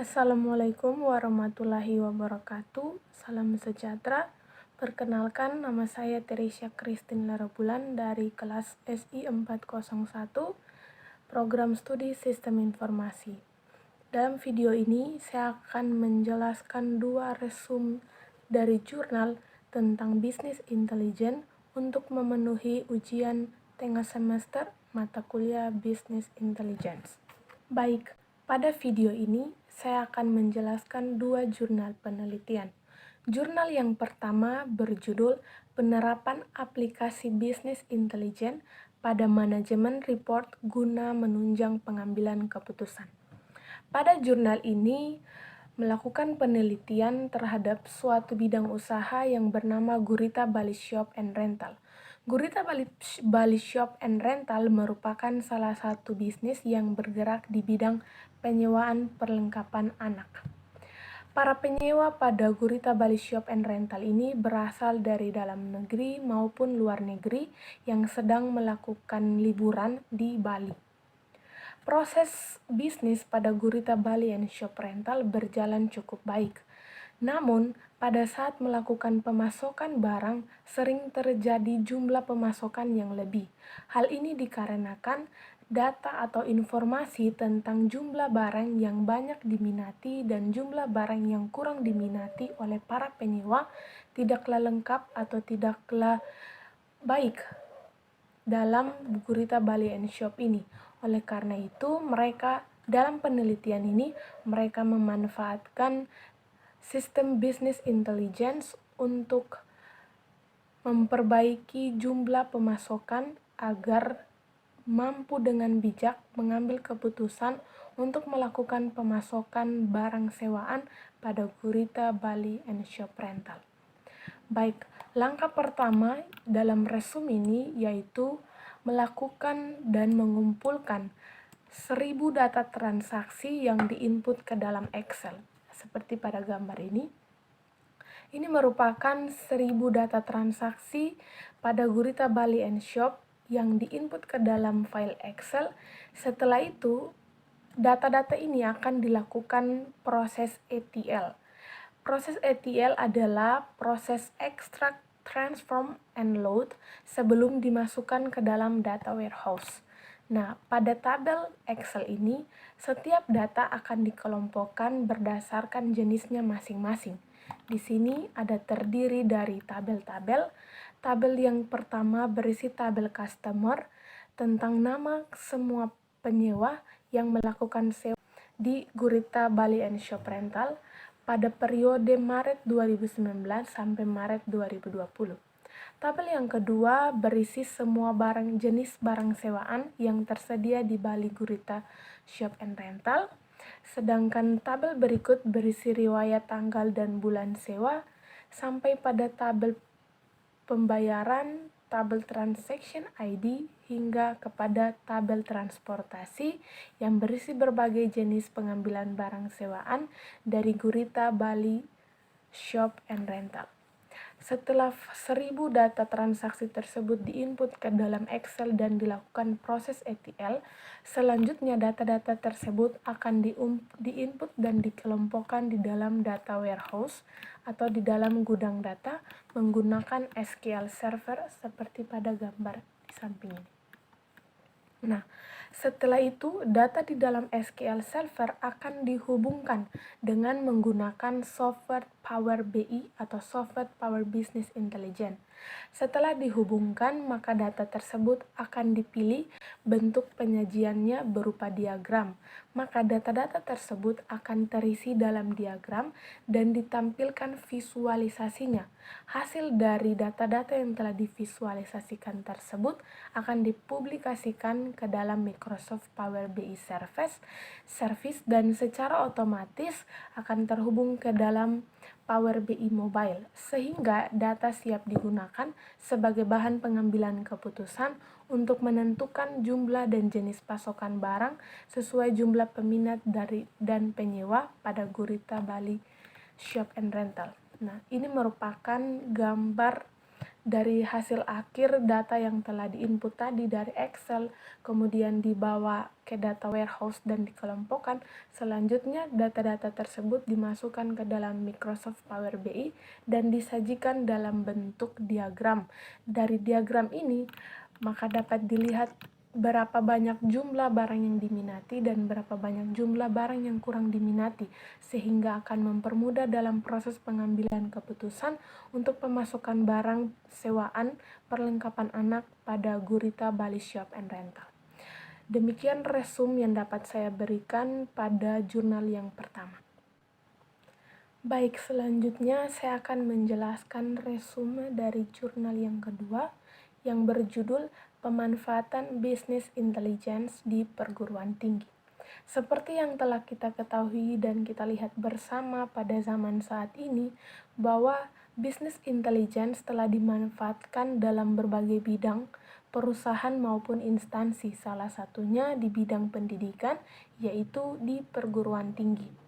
Assalamualaikum warahmatullahi wabarakatuh. Salam sejahtera. Perkenalkan, nama saya Teresia Christine Larabulan dari kelas SI 401, Program Studi Sistem Informasi. Dalam video ini, saya akan menjelaskan 2 resum dari jurnal tentang bisnis intelijen untuk memenuhi ujian tengah semester mata kuliah Business Intelligence. Baik, pada video ini saya akan menjelaskan 2 jurnal penelitian. Jurnal yang pertama berjudul Penerapan Aplikasi Bisnis Intelijen pada Manajemen Report guna menunjang pengambilan keputusan. Pada jurnal ini melakukan penelitian terhadap suatu bidang usaha yang bernama Gurita Bali Shop and Rental. Gurita Bali Shop and Rental merupakan salah satu bisnis yang bergerak di bidang penyewaan perlengkapan anak. Para penyewa pada Gurita Bali Shop and Rental ini berasal dari dalam negeri maupun luar negeri yang sedang melakukan liburan di Bali. Proses bisnis pada Gurita Bali and Shop Rental berjalan cukup baik. Namun, pada saat melakukan pemasokan barang, sering terjadi jumlah pemasokan yang lebih. Hal ini dikarenakan data atau informasi tentang jumlah barang yang banyak diminati dan jumlah barang yang kurang diminati oleh para penyewa tidaklah lengkap atau tidaklah baik dalam Gurita Bali and Shop ini. Oleh karena itu, dalam penelitian ini mereka memanfaatkan sistem bisnis intelligence untuk memperbaiki jumlah pemasokan agar mampu dengan bijak mengambil keputusan untuk melakukan pemasokan barang sewaan pada Gurita Bali and Shop Rental. Baik, langkah pertama dalam resum ini yaitu melakukan dan mengumpulkan 1000 data transaksi yang diinput ke dalam Excel. Seperti pada gambar ini. Ini merupakan 1000 data transaksi pada Gurita Bali and Shop yang diinput ke dalam file Excel. Setelah itu, data-data ini akan dilakukan proses ETL. Proses ETL adalah proses extract, transform, and load sebelum dimasukkan ke dalam data warehouse. Nah, pada tabel Excel ini, setiap data akan dikelompokkan berdasarkan jenisnya masing-masing. Di sini ada terdiri dari tabel-tabel. Tabel yang pertama berisi tabel customer tentang nama semua penyewa yang melakukan sewa di Gurita Bali and Shop Rental pada periode Maret 2019 sampai Maret 2020. Tabel yang kedua berisi semua jenis barang sewaan yang tersedia di Bali Gurita Shop and Rental. Sedangkan tabel berikut berisi riwayat tanggal dan bulan sewa sampai pada tabel pembayaran, tabel transaction ID, hingga kepada tabel transportasi yang berisi berbagai jenis pengambilan barang sewaan dari Gurita Bali Shop and Rental. Setelah 1000 data transaksi tersebut diinput ke dalam Excel dan dilakukan proses ETL, selanjutnya data-data tersebut akan diinput dan dikelompokkan di dalam data warehouse atau di dalam gudang data menggunakan SQL Server seperti pada gambar di samping ini. Nah, setelah itu data di dalam SQL Server akan dihubungkan dengan menggunakan software Power BI atau software Power Business Intelligence. Setelah dihubungkan, maka data tersebut akan dipilih bentuk penyajiannya berupa diagram. Maka data-data tersebut akan terisi dalam diagram dan ditampilkan visualisasinya. Hasil dari data-data yang telah divisualisasikan tersebut akan dipublikasikan ke dalam Microsoft Power BI Service dan secara otomatis akan terhubung ke dalam Power BI Mobile, sehingga data siap digunakan sebagai bahan pengambilan keputusan untuk menentukan jumlah dan jenis pasokan barang sesuai jumlah peminat dan penyewa pada Gurita Bali Shop and Rental. Nah, ini merupakan gambar dari hasil akhir data yang telah diinput tadi dari Excel, kemudian dibawa ke data warehouse dan dikelompokkan. Selanjutnya data-data tersebut dimasukkan ke dalam Microsoft Power BI dan disajikan dalam bentuk diagram. Dari diagram ini maka dapat dilihat berapa banyak jumlah barang yang diminati dan berapa banyak jumlah barang yang kurang diminati, sehingga akan mempermudah dalam proses pengambilan keputusan untuk pemasukan barang sewaan perlengkapan anak pada Gurita Bali Shop and Rental. Demikian resume yang dapat saya berikan pada jurnal yang pertama. Baik, selanjutnya saya akan menjelaskan resume dari jurnal yang kedua yang berjudul Pemanfaatan Business Intelligence di Perguruan Tinggi. Seperti yang telah kita ketahui dan kita lihat bersama pada zaman saat ini, bahwa business intelligence telah dimanfaatkan dalam berbagai bidang, perusahaan maupun instansi, salah satunya di bidang pendidikan, yaitu di perguruan tinggi.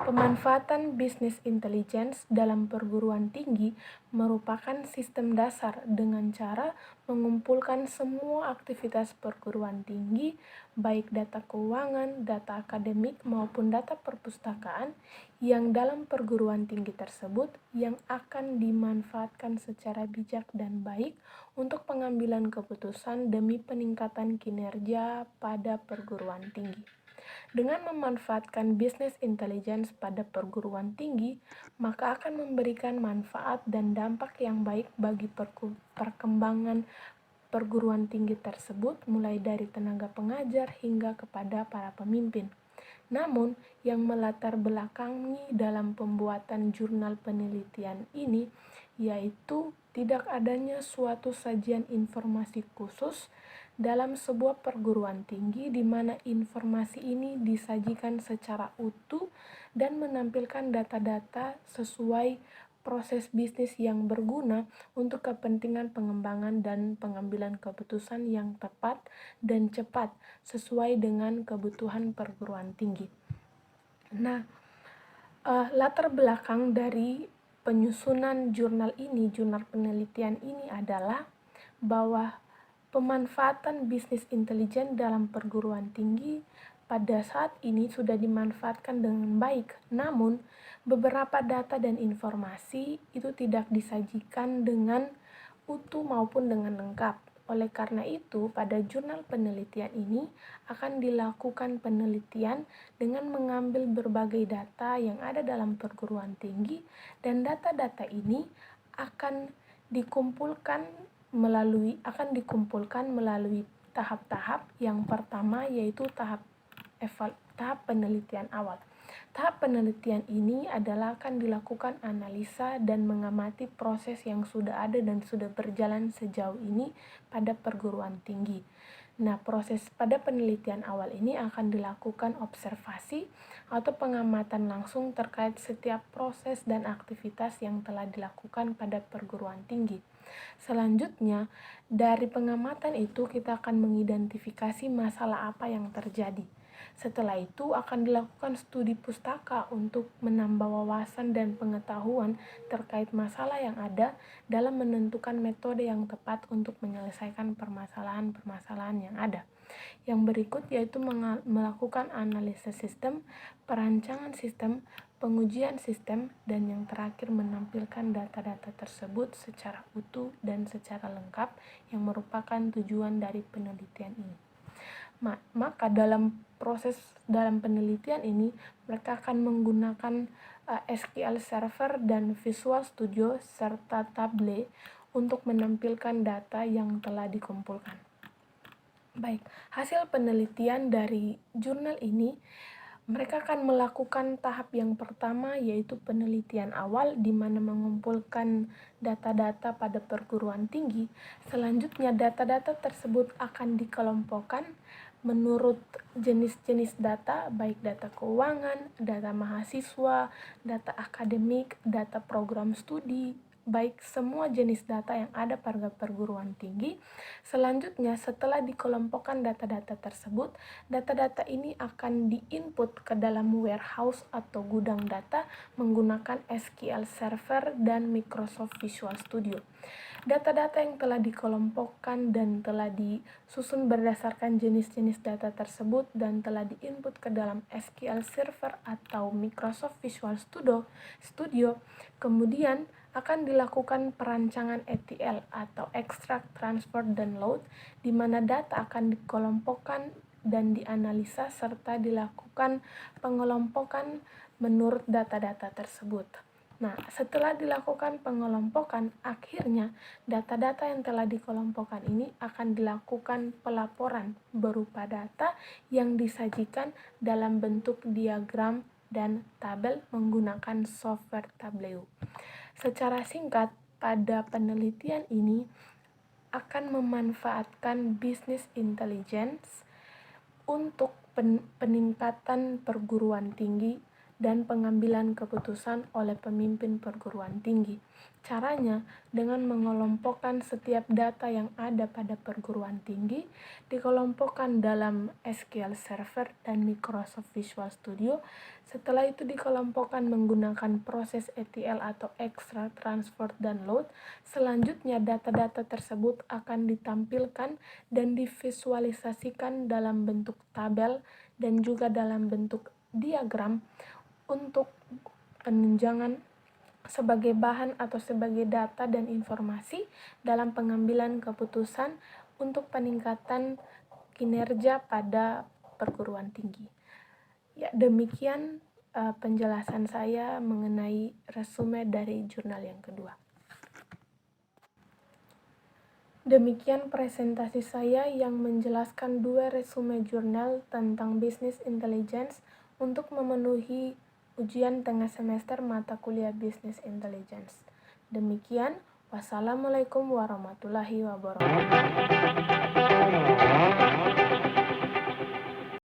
Pemanfaatan business intelligence dalam perguruan tinggi merupakan sistem dasar dengan cara mengumpulkan semua aktivitas perguruan tinggi, baik data keuangan, data akademik, maupun data perpustakaan yang dalam perguruan tinggi tersebut yang akan dimanfaatkan secara bijak dan baik untuk pengambilan keputusan demi peningkatan kinerja pada perguruan tinggi. Dengan memanfaatkan business intelligence pada perguruan tinggi, maka akan memberikan manfaat dan dampak yang baik bagi perkembangan perguruan tinggi tersebut, mulai dari tenaga pengajar hingga kepada para pemimpin. Namun, yang melatar belakangi dalam pembuatan jurnal penelitian ini yaitu tidak adanya suatu sajian informasi khusus dalam sebuah perguruan tinggi di mana informasi ini disajikan secara utuh dan menampilkan data-data sesuai proses bisnis yang berguna untuk kepentingan pengembangan dan pengambilan keputusan yang tepat dan cepat sesuai dengan kebutuhan perguruan tinggi. Nah, latar belakang dari penyusunan jurnal penelitian ini adalah bahwa pemanfaatan bisnis intelijen dalam perguruan tinggi pada saat ini sudah dimanfaatkan dengan baik, namun beberapa data dan informasi itu tidak disajikan dengan utuh maupun dengan lengkap. Oleh karena itu, pada jurnal penelitian ini akan dilakukan penelitian dengan mengambil berbagai data yang ada dalam perguruan tinggi, dan data-data ini akan dikumpulkan melalui tahap-tahap. Yang pertama yaitu tahap penelitian awal. Tahap penelitian ini adalah akan dilakukan analisa dan mengamati proses yang sudah ada dan sudah berjalan sejauh ini pada perguruan tinggi. Nah, proses pada penelitian awal ini akan dilakukan observasi atau pengamatan langsung terkait setiap proses dan aktivitas yang telah dilakukan pada perguruan tinggi. Selanjutnya, dari pengamatan itu kita akan mengidentifikasi masalah apa yang terjadi. Setelah itu akan dilakukan studi pustaka untuk menambah wawasan dan pengetahuan terkait masalah yang ada dalam menentukan metode yang tepat untuk menyelesaikan permasalahan-permasalahan yang ada. Yang berikut yaitu melakukan analisis sistem, perancangan sistem, pengujian sistem, dan yang terakhir menampilkan data-data tersebut secara utuh dan secara lengkap yang merupakan tujuan dari penelitian ini. Maka dalam penelitian ini mereka akan menggunakan SQL Server dan Visual Studio serta Tableau untuk menampilkan data yang telah dikumpulkan. Baik, hasil penelitian dari jurnal ini mereka akan melakukan tahap yang pertama yaitu penelitian awal di mana mengumpulkan data-data pada perguruan tinggi. Selanjutnya data-data tersebut akan dikelompokkan menurut jenis-jenis data, baik data keuangan, data mahasiswa, data akademik, data program studi, baik semua jenis data yang ada pada perguruan tinggi. Selanjutnya, setelah dikelompokkan data-data tersebut, data-data ini akan diinput ke dalam warehouse atau gudang data menggunakan SQL Server dan Microsoft Visual Studio. Data-data yang telah dikelompokkan dan telah disusun berdasarkan jenis-jenis data tersebut dan telah diinput ke dalam SQL Server atau Microsoft Visual Studio, kemudian akan dilakukan perancangan ETL atau Extract, Transfer, dan Load, di mana data akan dikelompokkan dan dianalisa serta dilakukan pengelompokan menurut data-data tersebut. Nah, setelah dilakukan pengelompokan, akhirnya data-data yang telah dikelompokkan ini akan dilakukan pelaporan berupa data yang disajikan dalam bentuk diagram dan tabel menggunakan software Tableau. Secara singkat, pada penelitian ini akan memanfaatkan business intelligence untuk peningkatan perguruan tinggi dan pengambilan keputusan oleh pemimpin perguruan tinggi. Caranya dengan mengelompokkan setiap data yang ada pada perguruan tinggi, dikelompokkan dalam SQL Server dan Microsoft Visual Studio. Setelah itu dikelompokkan menggunakan proses ETL atau Extract, Transfer, dan Load. Selanjutnya data-data tersebut akan ditampilkan dan divisualisasikan dalam bentuk tabel dan juga dalam bentuk diagram untuk penunjangan sebagai bahan atau sebagai data dan informasi dalam pengambilan keputusan untuk peningkatan kinerja pada perguruan tinggi. Ya, demikian penjelasan saya mengenai resume dari jurnal yang kedua. Demikian presentasi saya yang menjelaskan 2 resume jurnal tentang Business Intelligence untuk memenuhi ujian tengah semester mata kuliah Business Intelligence. Demikian, wassalamualaikum warahmatullahi wabarakatuh.